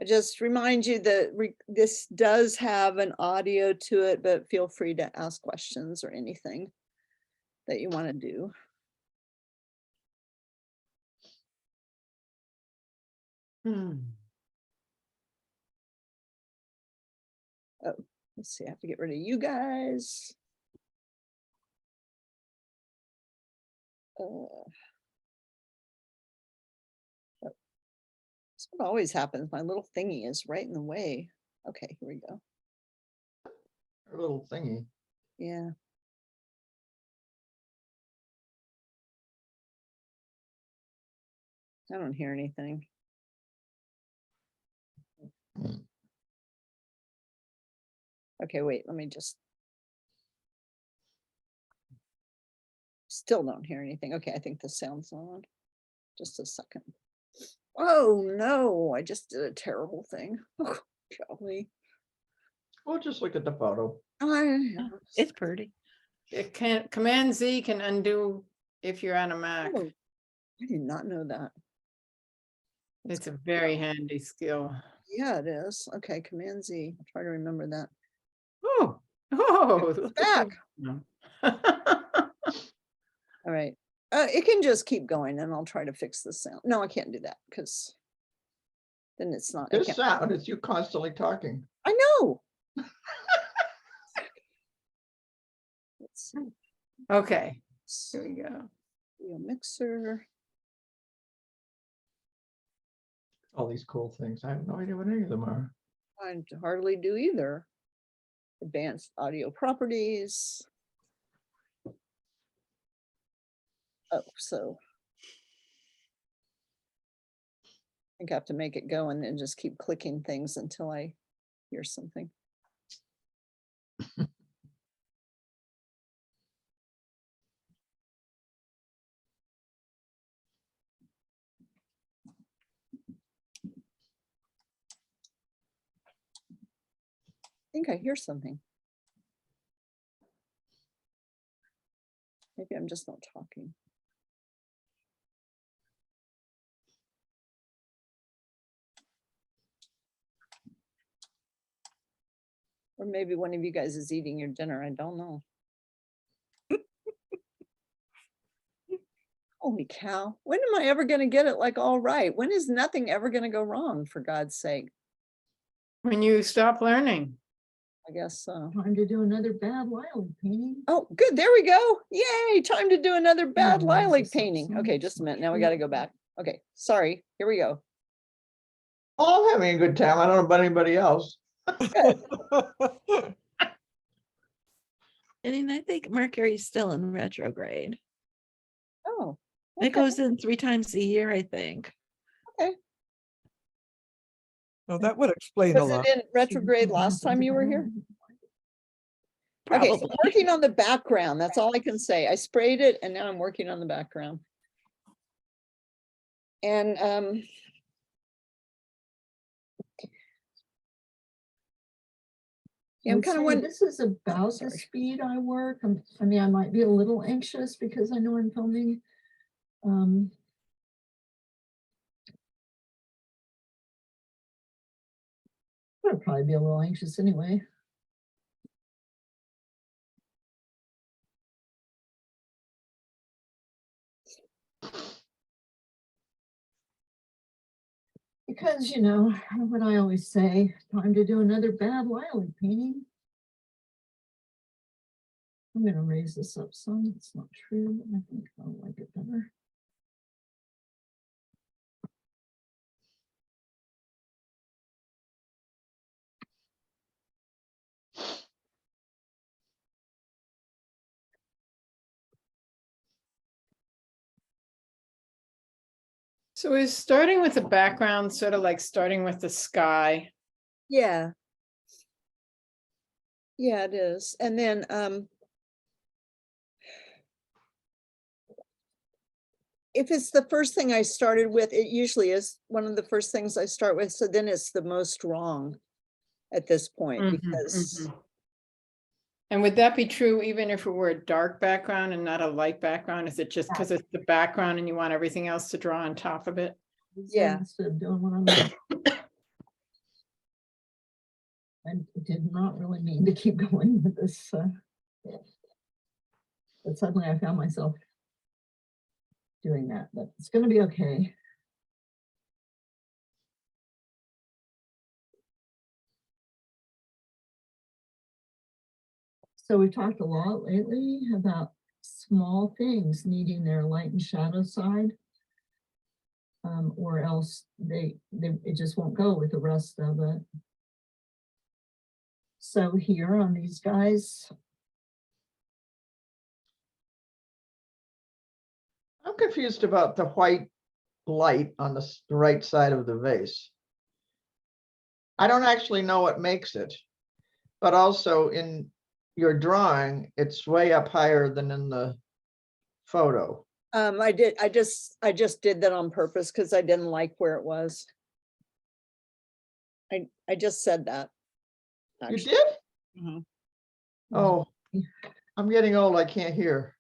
I just remind you that this does have an audio to it, but feel free to ask questions or anything that you want to do. Oh, let's see, I have to get rid of you guys. That's what always happens. My little thingy is right in the way. Okay, here we go. A little thingy. Yeah. I don't hear anything. Okay, wait, let me just. Still don't hear anything. Okay, I think the sound's on. Just a second. Oh no, I just did a terrible thing. Oh, golly. Well, just look at the photo. It's pretty. It can Command Z can undo if you're on a Mac. Oh, I did not know that. It's a very handy skill. Yeah, it is. Okay, Command Z. I'll try to remember that. Oh, look at Back. that. All right. It can just keep going and I'll try to fix the sound. No, I can't do that because then it's not. This sound is you constantly talking. I know. Let's see. Okay, here we go. Video mixer. All these cool things. I have no idea what any of them are. I hardly do either. Advanced audio properties. Oh, so I think I have to make it go and then just keep clicking things until I hear something. I think I hear something. Maybe I'm just not talking. Or maybe one of you guys is eating your dinner. I don't know. Holy cow. When am I ever going to get it like all right? When is nothing ever going to go wrong, for God's sake? When you stop learning. I guess so. Time to do another bad Lilac painting. Oh, good. There we go. Yay. Time to do another bad Yeah, lilac this is painting. so Okay, much just a minute. fun. Now we got to go back. Okay, sorry. Here we go. Oh, I'm having a good time. I don't know about anybody else. And I think Mercury's still in retrograde. Oh, It okay. goes in 3 times a year, I think. Well, that would explain a Was lot. it in retrograde last time you were here? Okay, so I'm Probably. working on the background. That's all I can say. I sprayed it and now I'm working on the background. And yeah, I'm I'd kind of say wondering. this is about the sorry. speed I work. I mean, I might be a little anxious because I know I'm filming. I'd probably be a little anxious anyway. Because, you know, what I always say, time to do another bad Lilac painting. I'm going to raise this up some. It's not true. I think I'll like it better. So is starting with the background sort of like starting with the sky? Yeah. Yeah, it is. And then if it's the first thing I started with, it usually is one of the first things I start with. So then it's the most wrong at this point because And would that be true even if it were a dark background and not a light background? Is it just because it's the background and you want everything else to draw on top of it? Yeah. Instead of doing what I'm doing. I did not really mean to keep going with this. But suddenly I found myself doing that, but it's going to be okay. So we've talked a lot lately about small things needing their light and shadow side. Or else it just won't go with the rest of it. So here on these guys, I'm confused about the white light on the right side of the vase. I don't actually know what makes it, but also in your drawing, it's way up higher than in the photo. I just did that on purpose because I didn't like where it was. I just said that. You actually. did? Mhm. Oh, I'm getting old. I can't hear.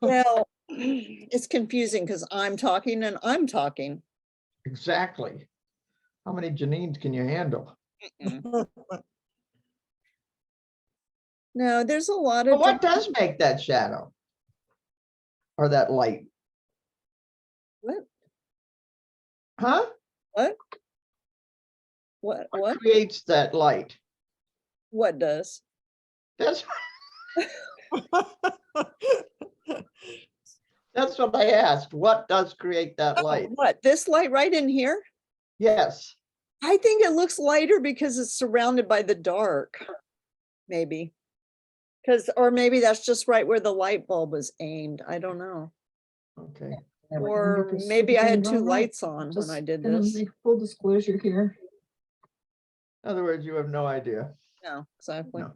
Well, it's confusing because I'm talking and I'm talking. Exactly. How many Jeneanes can you handle? Mm-mm. No, there's a lot But of, what does make that shadow? Or that light? what, Huh? what What creates that light? what does? That's what I asked. What does create that Oh, light? what, this light right in here? Yes. I think it looks lighter because it's surrounded by the dark, maybe. Because, or maybe that's just right where the light bulb was aimed. I don't know. Okay. yeah, we're gonna Or get this maybe I had situated two all right. lights on when Just I did gonna this. make full disclosure here. In other words, you have no idea. No, exactly. No.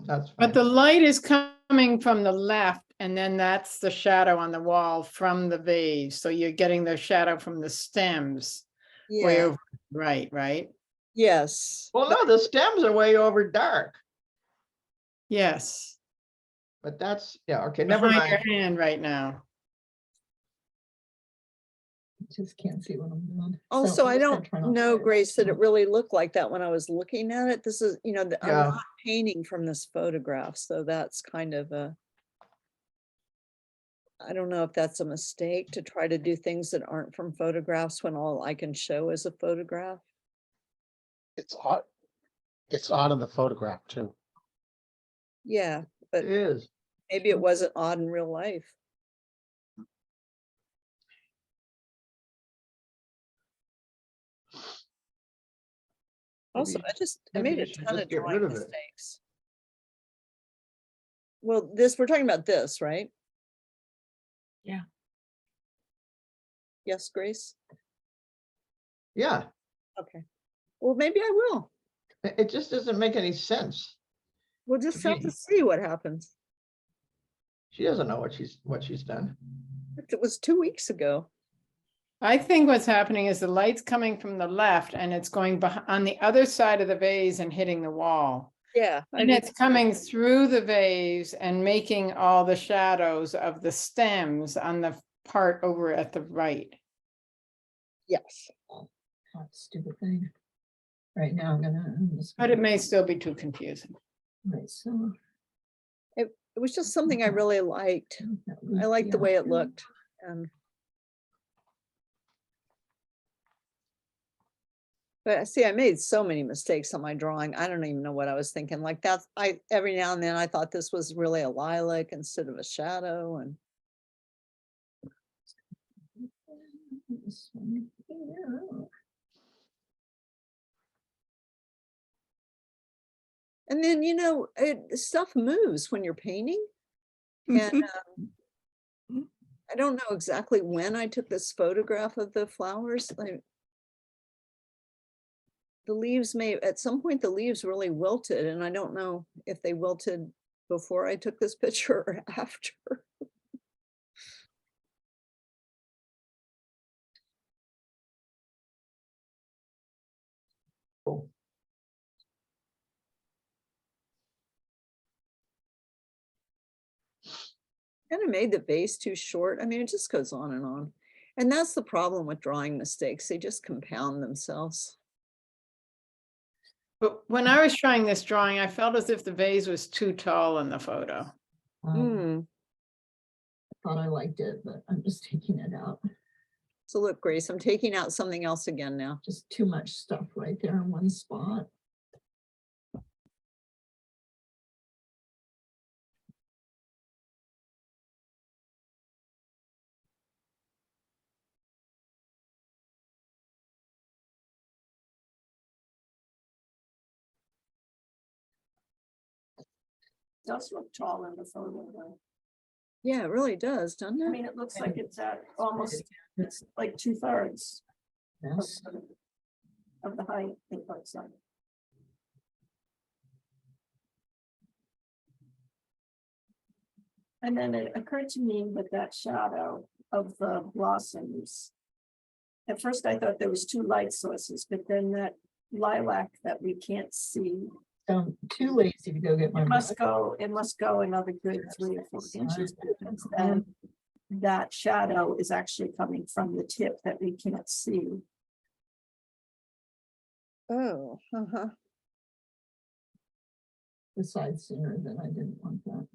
That's fine. But the light is coming from the left, and then that's the shadow on the wall from the vase. So you're getting the shadow from the stems. Way Yeah, over, right? yes. Well, no, the stems are way over dark, Yes. but that's, yeah, okay, never Behind your mind. hand right now. Just can't see what I'm doing. Also, I'm I just gonna don't try not to know, worry about Grace, that it it. really looked like that when I was looking at it. This is, I'm Yeah. not painting from this photograph, so that's kind of I don't know if that's a mistake to try to do things that aren't from photographs when all I can show is a photograph. It's odd. It's odd in the photograph too. Yeah, It but is. maybe it wasn't odd in real life. Also, Maybe- I maybe made you a should ton just of get rid drawing of it. mistakes. Well, we're talking about this, right? Yeah. Yes, Grace? Yeah, Okay. Well, maybe I will. it just doesn't make any sense. We'll just have to Ye- see what happens. She doesn't know what she's done. It was 2 weeks ago. I think what's happening is the light's coming from the left and it's going on the other side of the vase and hitting the wall. Yeah. And it's coming through the vase and making all the shadows of the stems on the part over at the right. Yes. Oh, stupid thing. Right now, I'm just But it may still be too confusing. right, so It was just something I really liked. I liked the way it looked. But see, I made so many mistakes on my drawing. I don't even know what I was thinking. Like every now and then I thought this was really a lilac instead of a shadow. And This one here. then, stuff moves when you're painting. And I don't know exactly when I took this photograph of the flowers. The leaves at some point the leaves really wilted, and I don't know if they wilted before I took this picture or after. Kind of made the vase too short. I mean, it just goes on and on. And that's the problem with drawing mistakes. They just compound themselves. But when I was trying this drawing, I felt as if the vase was too tall in the photo. Hmm. Thought I liked it, but I'm just taking it out. So look, Grace, I'm taking out something else again now. Just too much stuff right there in one spot. Does look tall in the photo, though. Yeah, it really does, doesn't I it? mean, it looks like it's at almost, it's like 2/3 Yes. of the height. It looks like. And then it occurred to me with that shadow of the blossoms. At first, I thought there was two light sources, but then that lilac that we can't see, I'm too lazy to go get my. it must go another good 3 or 4 inches. Because then that shadow is actually coming from the tip that we can't see. Oh, uh-huh. Decide sooner than I didn't want that.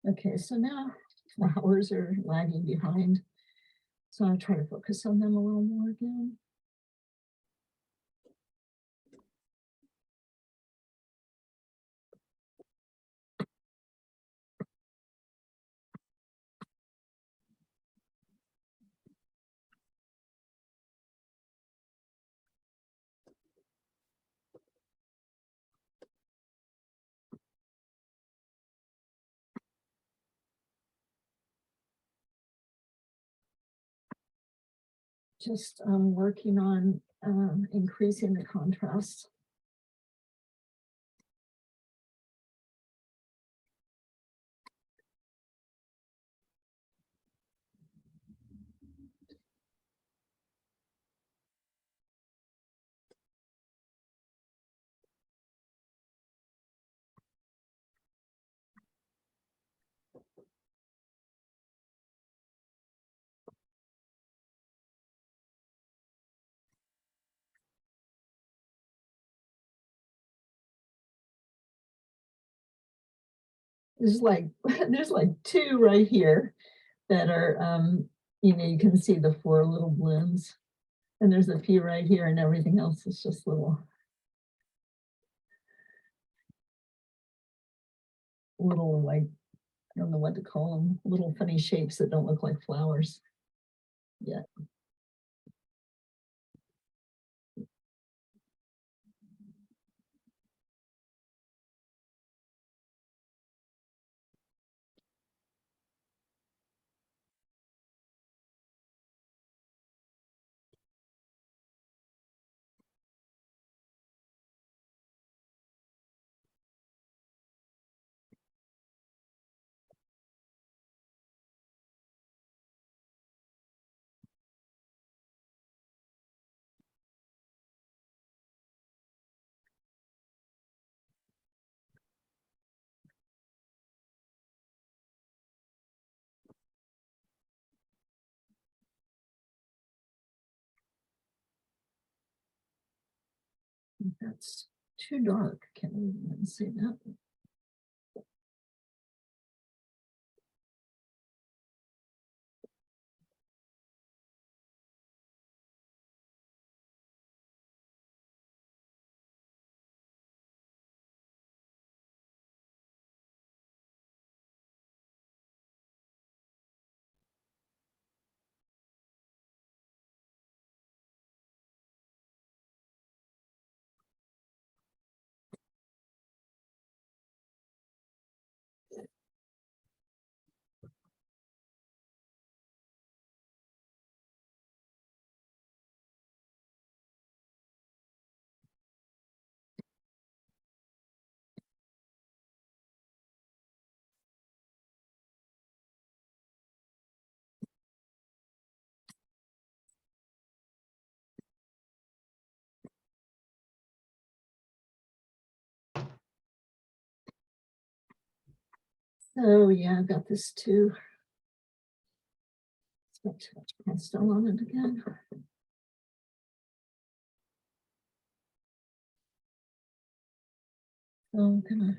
Okay, so now flowers are lagging behind. So I'll try to focus on them a little more again. Just working on increasing the contrast. There's like two right here that are you can see the 4 little blooms, and there's a few right here, and everything else is just little like, I don't know what to call them, little funny shapes that don't look like flowers yet. That's too dark. Can't even see that. So yeah, I've got this too. Got too much pastel on it again. So I'm gonna,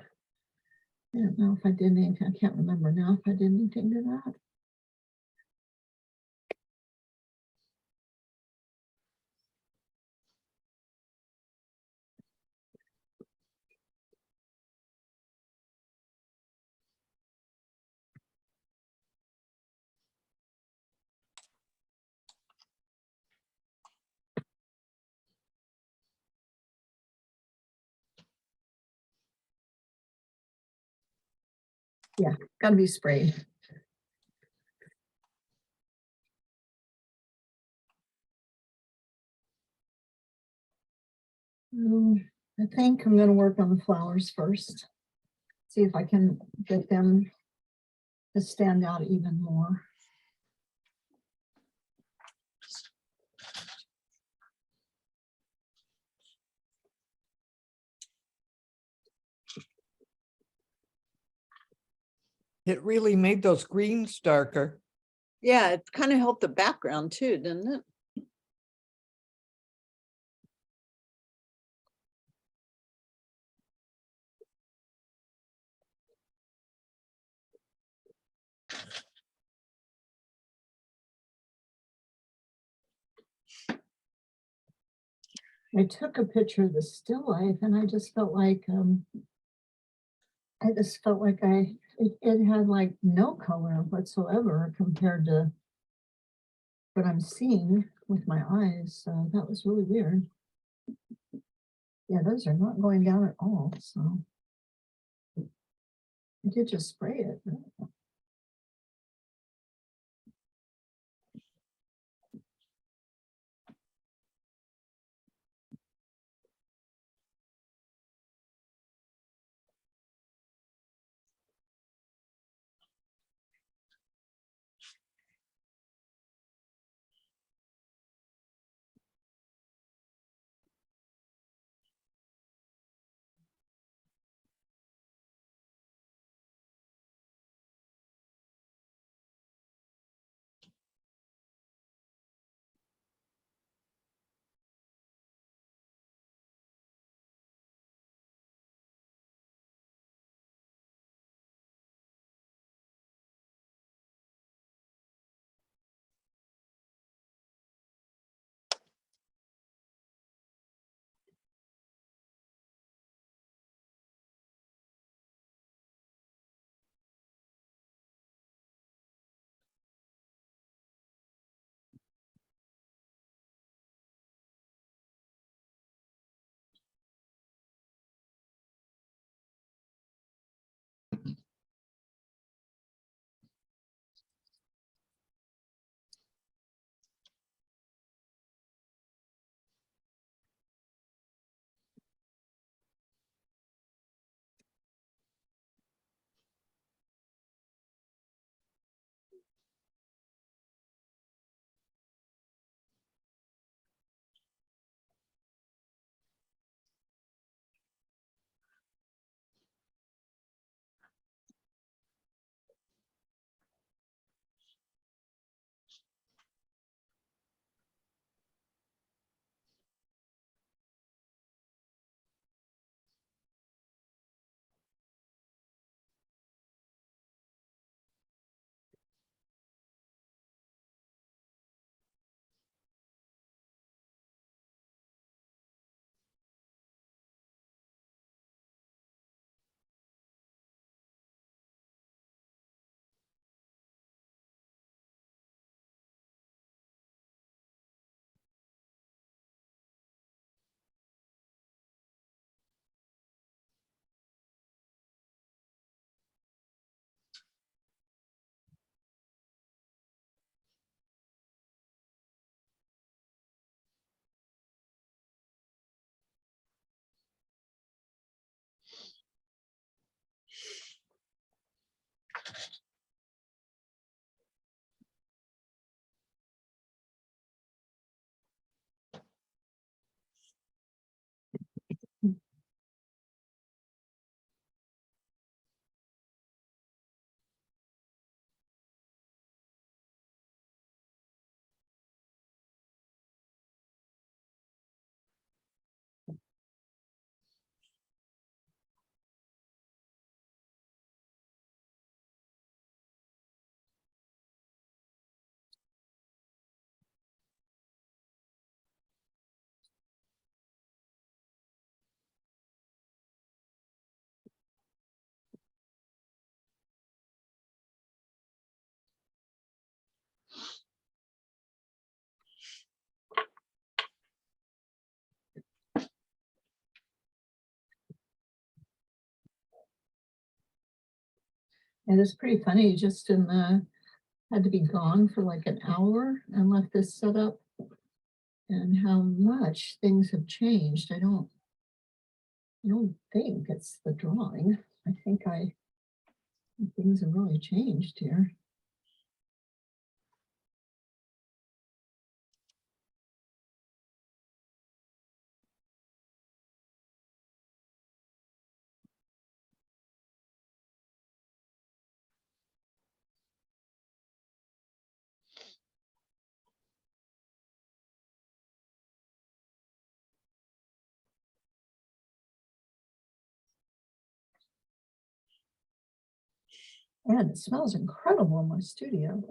I don't know if I did anything, I can't remember now if I did anything to that. Yeah, gotta be sprayed. I think I'm gonna work on the flowers first. See if I can get them to stand out even more. It really made those greens darker. Yeah, it kind of helped the background too, didn't it? I took a picture of the still life and I just felt like it had like no color whatsoever compared to what I'm seeing with my eyes. So that was really weird. Yeah, those are not going down at all. So I did just spray it. And it's pretty funny, just in the, had to be gone for like an hour and left this set up. And how much things have changed. I don't think it's the drawing. I think things have really changed here. And it smells incredible in my studio.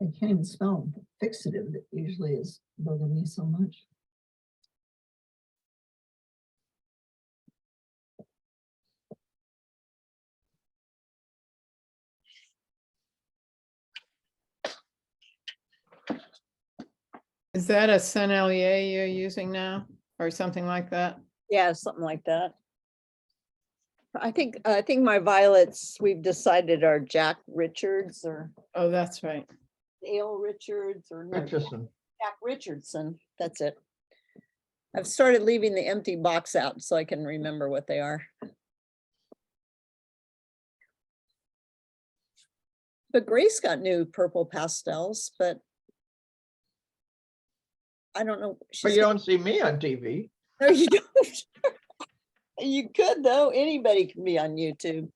I can't even smell the fixative that usually is bugging me so much. Is that a Sennelier you're using now or something like that? Yeah, something like that. I think my violets, we've decided are Jack Richards or Oh, that's right. Dale Richards or no, Richardson. Jack Richardson. That's it. I've started leaving the empty box out so I can remember what they are. But Grace got new purple pastels, but I don't know. But she's you got- don't see me on TV. No, you don't. You could though. Anybody can be on YouTube.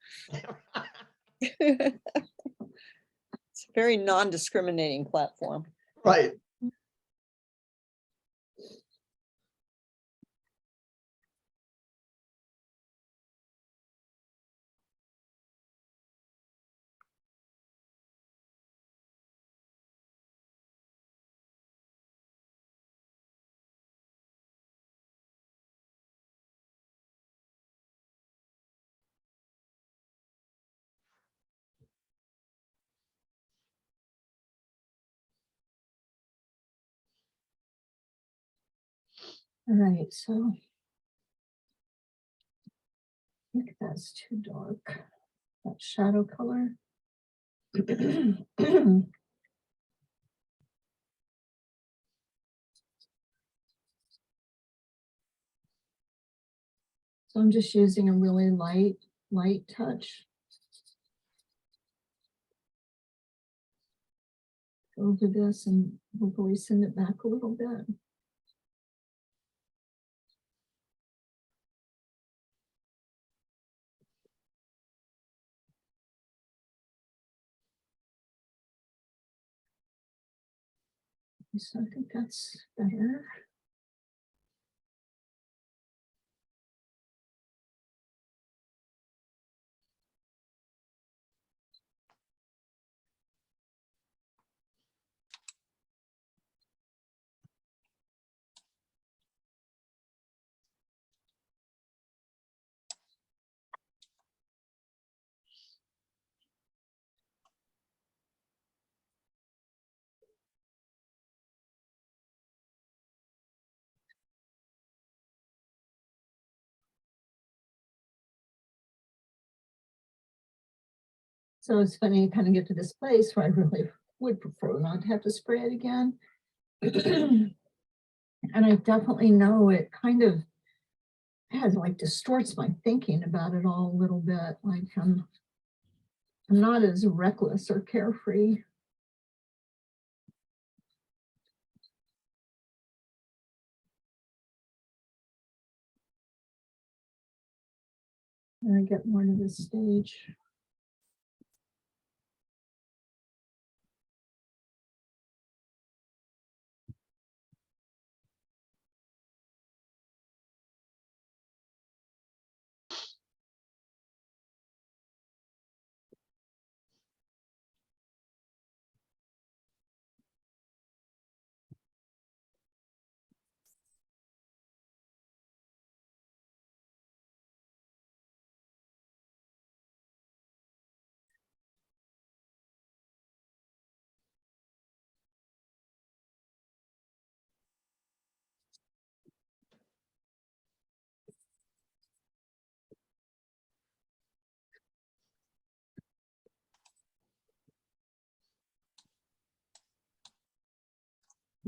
It's a very non-discriminating platform. Right. All right, so I think that's too dark. That shadow color. So I'm just using a really light touch over this and hopefully send it back a little bit. So I think that's better. So it's funny, kind of get to this place where I really would prefer not to have to spray it again. And I definitely know it kind of has like distorts my thinking about it all a little bit. Like I'm not as reckless or carefree. When I get more to this stage.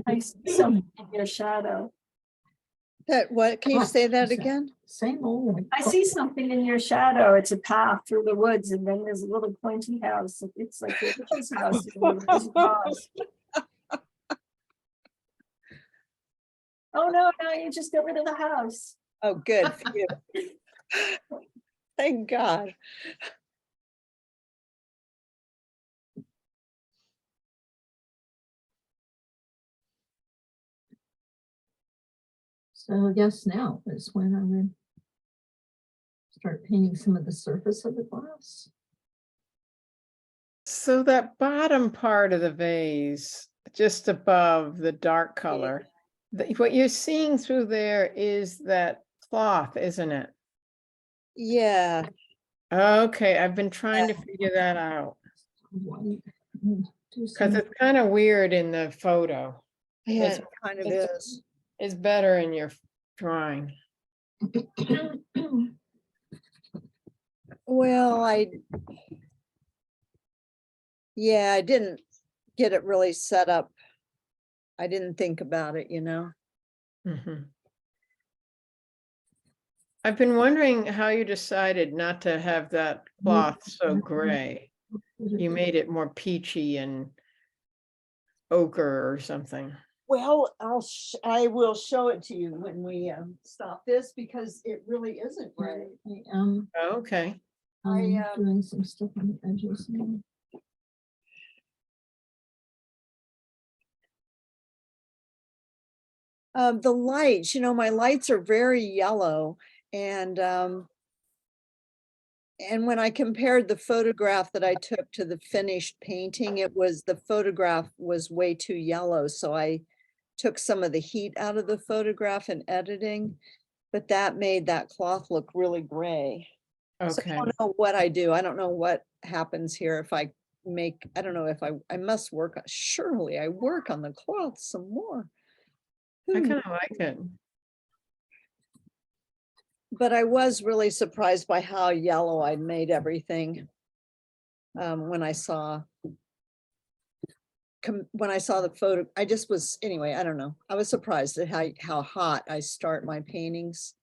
I see something in your shadow. That, what, can you What? say that Is it- again? Same old. I see something in your shadow. It's a path through the woods and then there's a little pointy house. It's like the witch's house. in the Wizard of Oz. Oh, no, now you just got rid of the house. Oh, good. Phew. Thank God. So I guess now is when I would start painting some of the surface of the glass. So that bottom part of the vase, just above the dark color, what you're seeing through there is that cloth, isn't it? Yeah. Okay, I've been trying to figure that out White. and do because some- it's kind of weird in the photo. Yeah, It's- it kind of it's- is. It's better in your drawing. Well, yeah, I didn't get it really set up. I didn't think about it, you know? Mhm. I've been wondering how you decided not to have that cloth so gray. You made it more peachy and ochre or something. Well, I will show it to you when we stop this because it really isn't gray. I am Okay. doing some stuff on the edges now. The lights, my lights are very yellow and when I compared the photograph that I took to the finished painting, the photograph was way too yellow. So I took some of the heat out of the photograph in editing, but that made that cloth look really gray. So I Okay. don't know what I do. I don't know what happens here if I don't know if I must work, surely I work on the cloth some more. I Who kind of like it. But I was really surprised by how yellow I'd made everything. When I saw the photo, I just was, anyway, I don't know. I was surprised at how hot I start my paintings.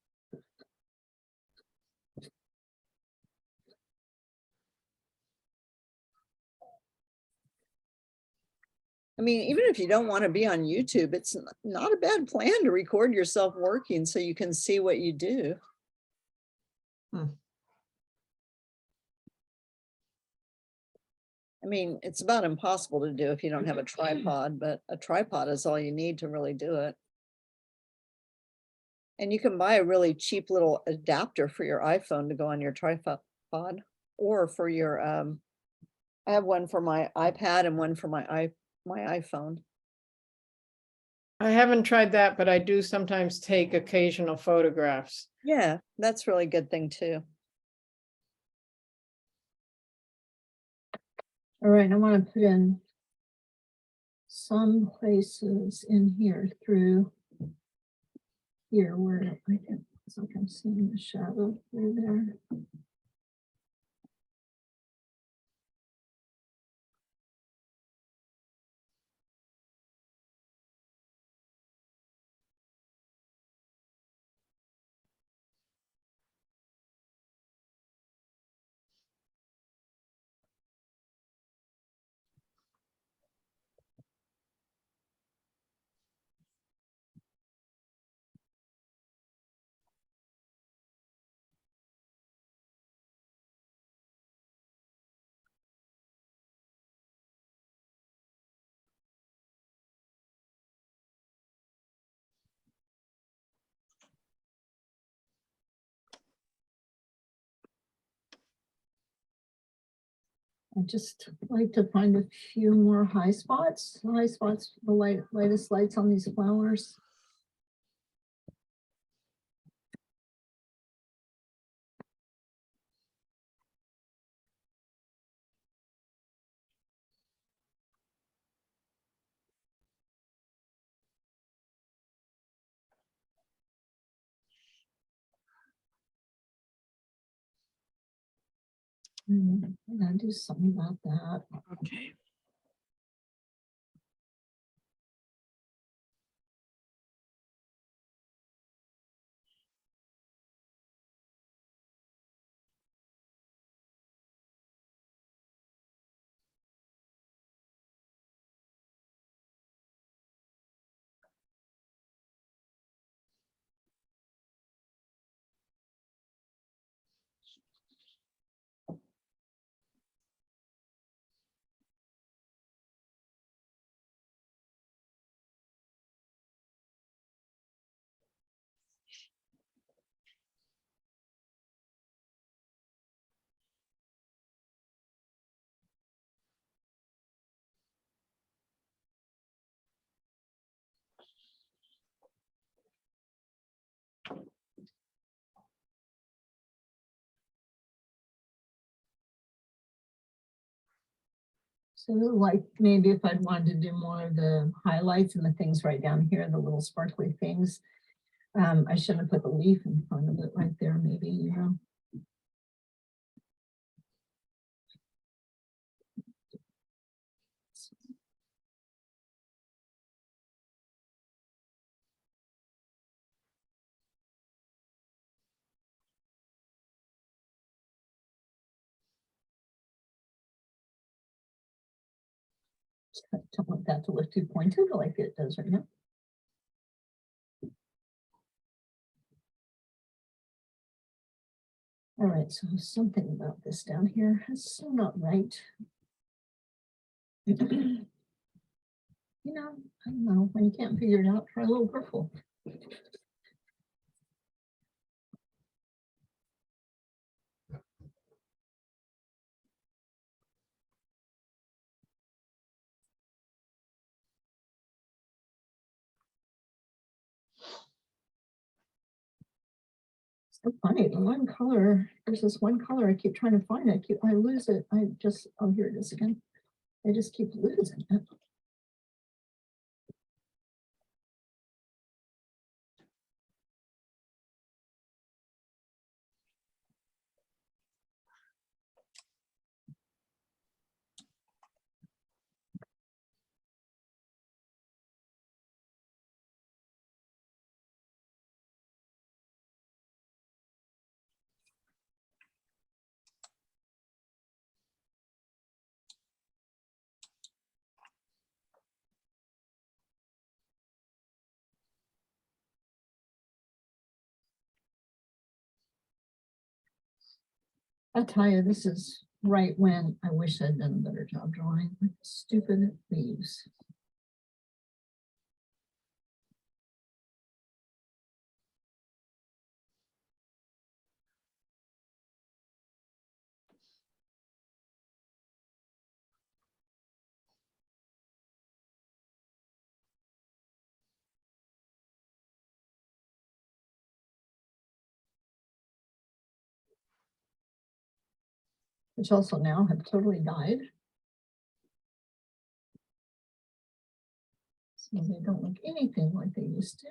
I mean, even if you don't want to be on YouTube, it's not a bad plan to record yourself working so you can see what you do. I mean, it's about impossible to do if you don't have a tripod, but a tripod is all you need to really do it. And you can buy a really cheap little adapter for your iPhone to go on your tripod or for your, I have one for my iPad and one for my iPhone. I haven't tried that, but I do sometimes take occasional photographs. Yeah, that's really good thing too. All right, I want to put in some places in here through here where it's like I'm seeing the shadow through there. I just like to find a few more high spots, the lightest lights on these flowers. I gotta do something about that. Okay. So like maybe if I'd wanted to do more of the highlights and the things right down here, the little sparkly things. I shouldn't have put the leaf in front of it right there, maybe, you know. I don't want that to look too pointed like it does right now. All right, so something about this down here is so not right. You know, I don't know, when you can't figure it out, try a little purple. So funny, the one color, there's this one color I keep trying to find, I lose it, oh, here it is again. I just keep losing it. I tell you, this is right when I wish I'd done a better job drawing with stupid leaves. Which also now have totally died. So they don't look anything like they used to.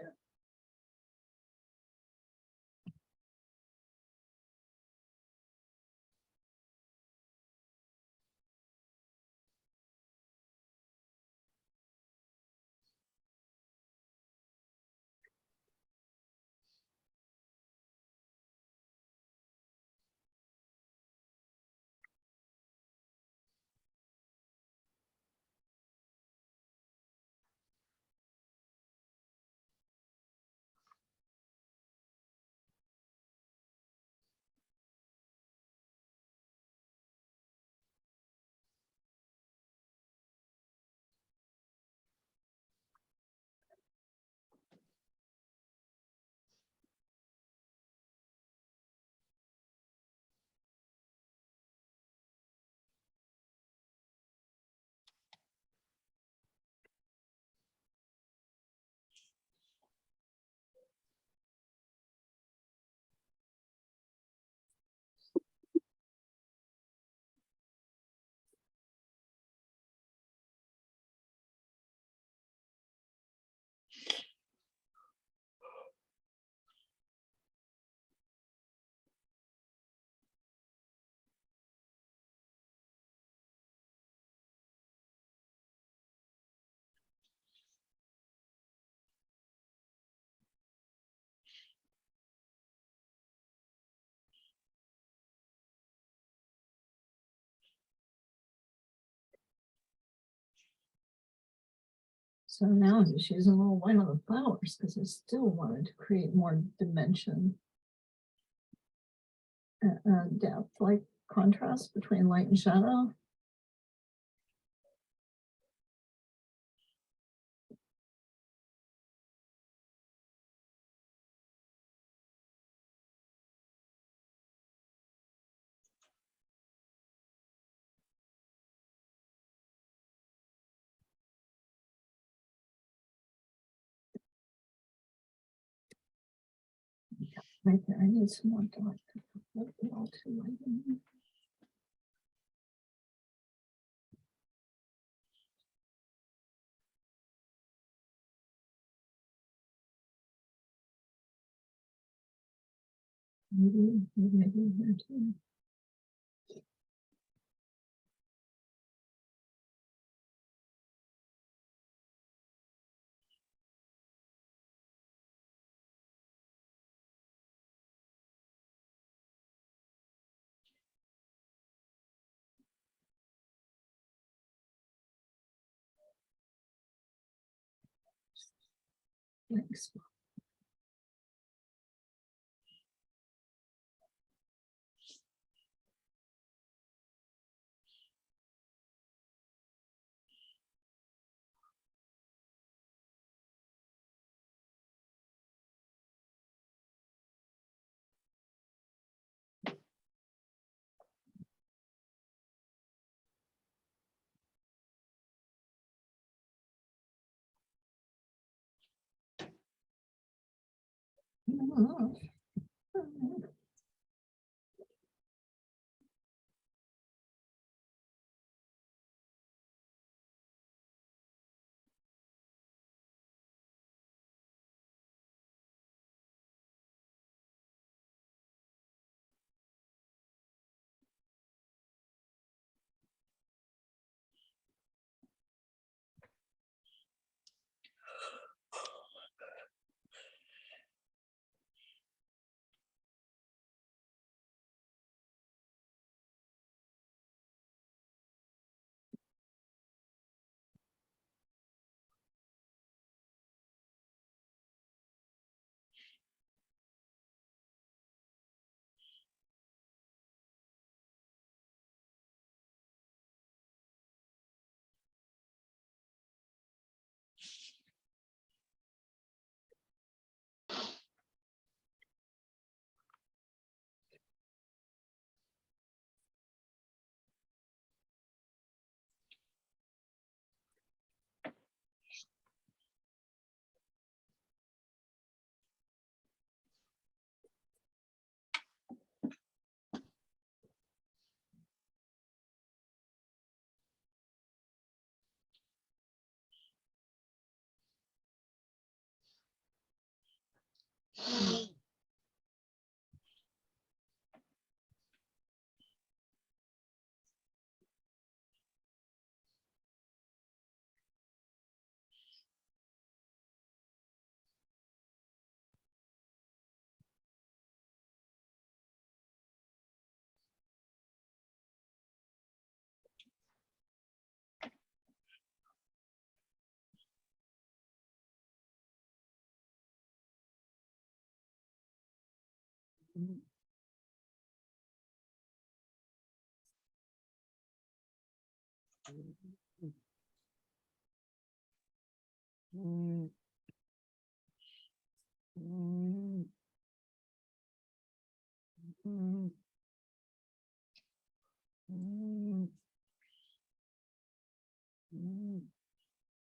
So now I'm just using a little white on the flowers because I still wanted to create more dimension, depth, like contrast between light and shadow. Right there, I need some more dark. All too light. Maybe I do here too. Thanks.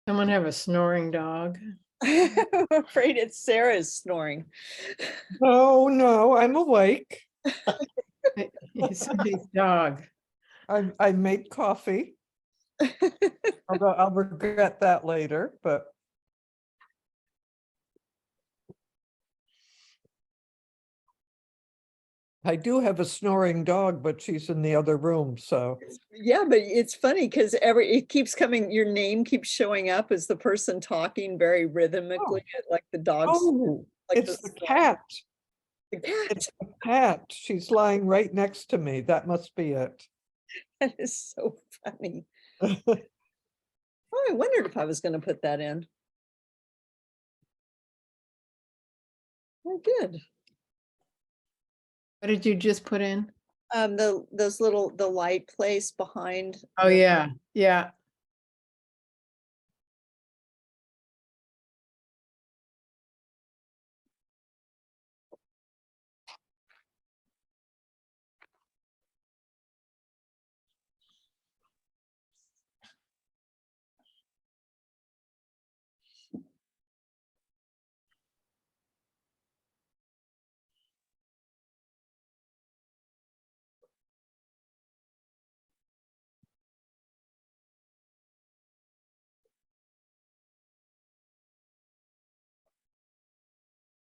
Someone have a snoring dog? I'm afraid it's Sarah's snoring. Oh, no, I'm awake. Somebody's dog. I made coffee. Although I'll regret that later, but. I do have a snoring dog, but she's in the other room, so. Yeah, but it's funny because it keeps coming, your name keeps showing up as the person talking very rhythmically, like the dog's. Oh, like it's the snore. cat. The cat. It's the cat. She's lying right next to me. That must be it. That is so funny. Oh, I wondered if I was going to put that in. I did. What did you just put in? The light place behind. Oh, yeah, yeah.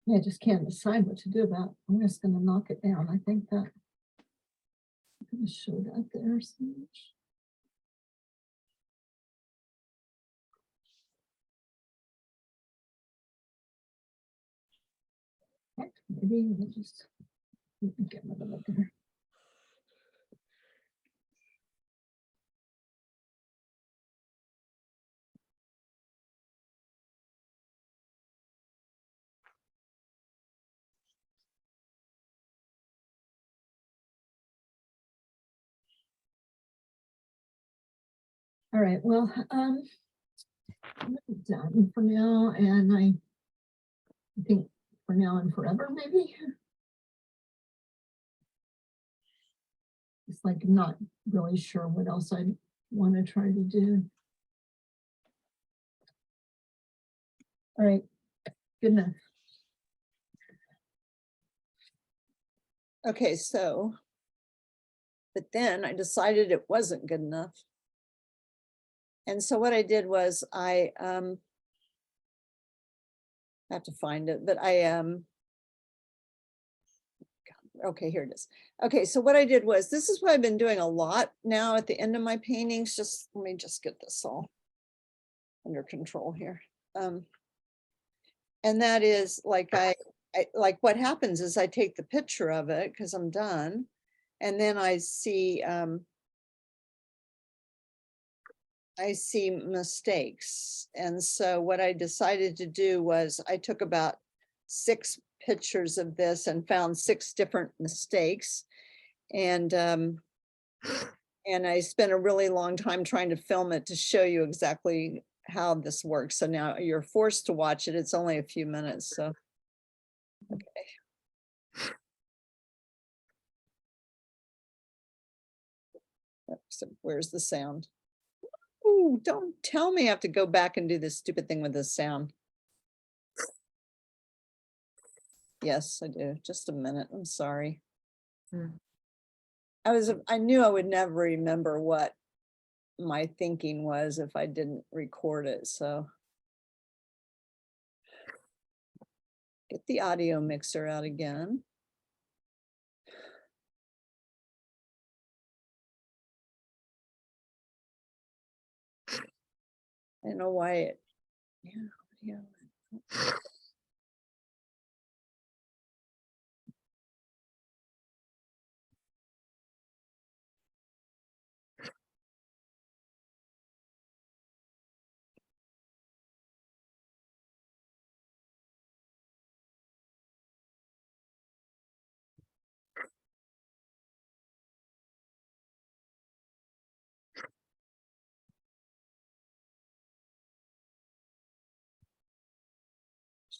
Yeah, I just can't decide what to do about. I'm just gonna knock it down. I think that. I'm gonna show that there so much. Heck, maybe we'll just get rid of it there. All right, well, I'm done for now, and I think for now and forever, maybe. It's like not really sure what else I want to try to do. All right, good enough. Okay, so, but then I decided it wasn't good enough. And so what I did was I have to find it, but okay, here it is. Okay, so what I did was, this is what I've been doing a lot now at the end of my paintings. Just let me just get this all under control here. And that is like I like what happens is I take the picture of it because I'm done, and then I see mistakes. And so what I decided to do was I took about 6 pictures of this and found 6 different mistakes. And I spent a really long time trying to film it to show you exactly how this works. So now you're forced to watch it. It's only a few minutes, so. Okay. So where's the sound? Ooh, don't tell me I have to go back and do this stupid thing with the sound. Yes, I do. Just a minute. I'm sorry. Hmm. I knew I would never remember what my thinking was if I didn't record it, so. Get the audio mixer out again. I don't know why it, yeah.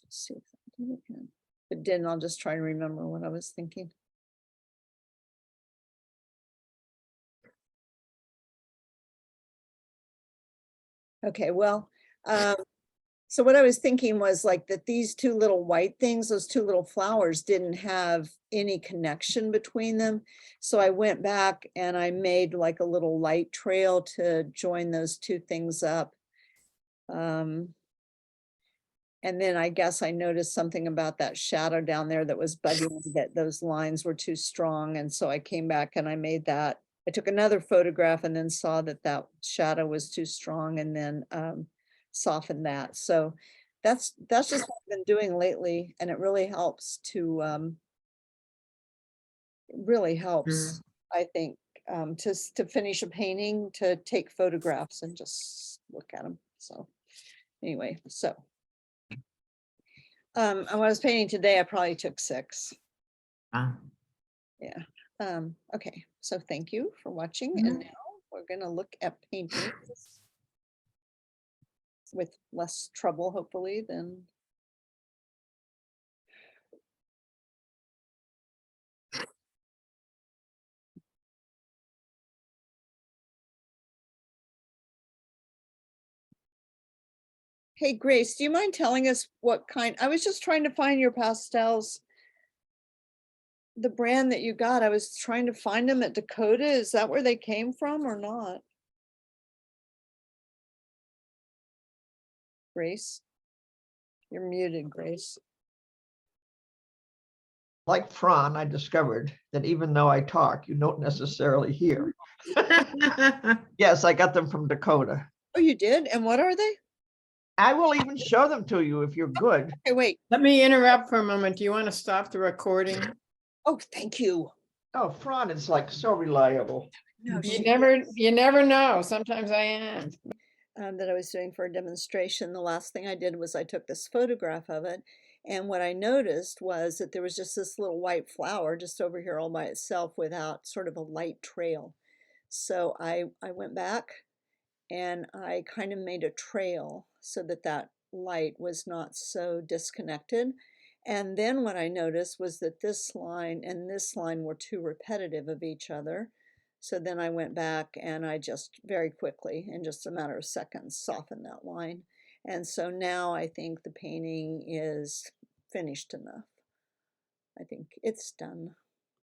Let's see if I do it again. If it didn't, I'll just try to remember what I was thinking. Okay, well, so what I was thinking was like that these 2 little white things, those 2 little flowers didn't have any connection between them. So I went back and I made like a little light trail to join those 2 things up. And then I guess I noticed something about that shadow down there that was bugging me, that those lines were too strong. And so I came back and I made that. I took another photograph and then saw that that shadow was too strong, and then softened that. So that's just what I've been doing lately, and it really helps to I think, to finish a painting, to take photographs and just look at them. So anyway, so. And when I was painting today, I probably took 6. Ah. Yeah. Okay, so thank you for watching. Mhm. And now we're gonna look at paintings with less trouble, hopefully, than. Hey, Grace, do you mind telling us what kind? I was just trying to find your pastels. The brand that you got, I was trying to find them at Dakota. Is that where they came from or not? Grace? You're muted, Grace. like Fran, I discovered that even though I talk, you don't necessarily hear. Yes, I got them from Dakota. Oh, you did? And what are they? I will even show them to you if you're good. Hey, wait. Let me interrupt for a moment. Do you want to stop the recording? Oh, thank you. Oh, Fran is like so reliable. No, You she never know. Sometimes I am. that I was doing for a demonstration. The last thing I did was I took this photograph of it. And what I noticed was that there was just this little white flower just over here all by itself without sort of a light trail. So I went back and I kind of made a trail so that that light was not so disconnected. And then what I noticed was that this line and this line were too repetitive of each other. So then I went back and I just very quickly, in just a matter of seconds, softened that line. And so now I think the painting is finished enough. I think it's done.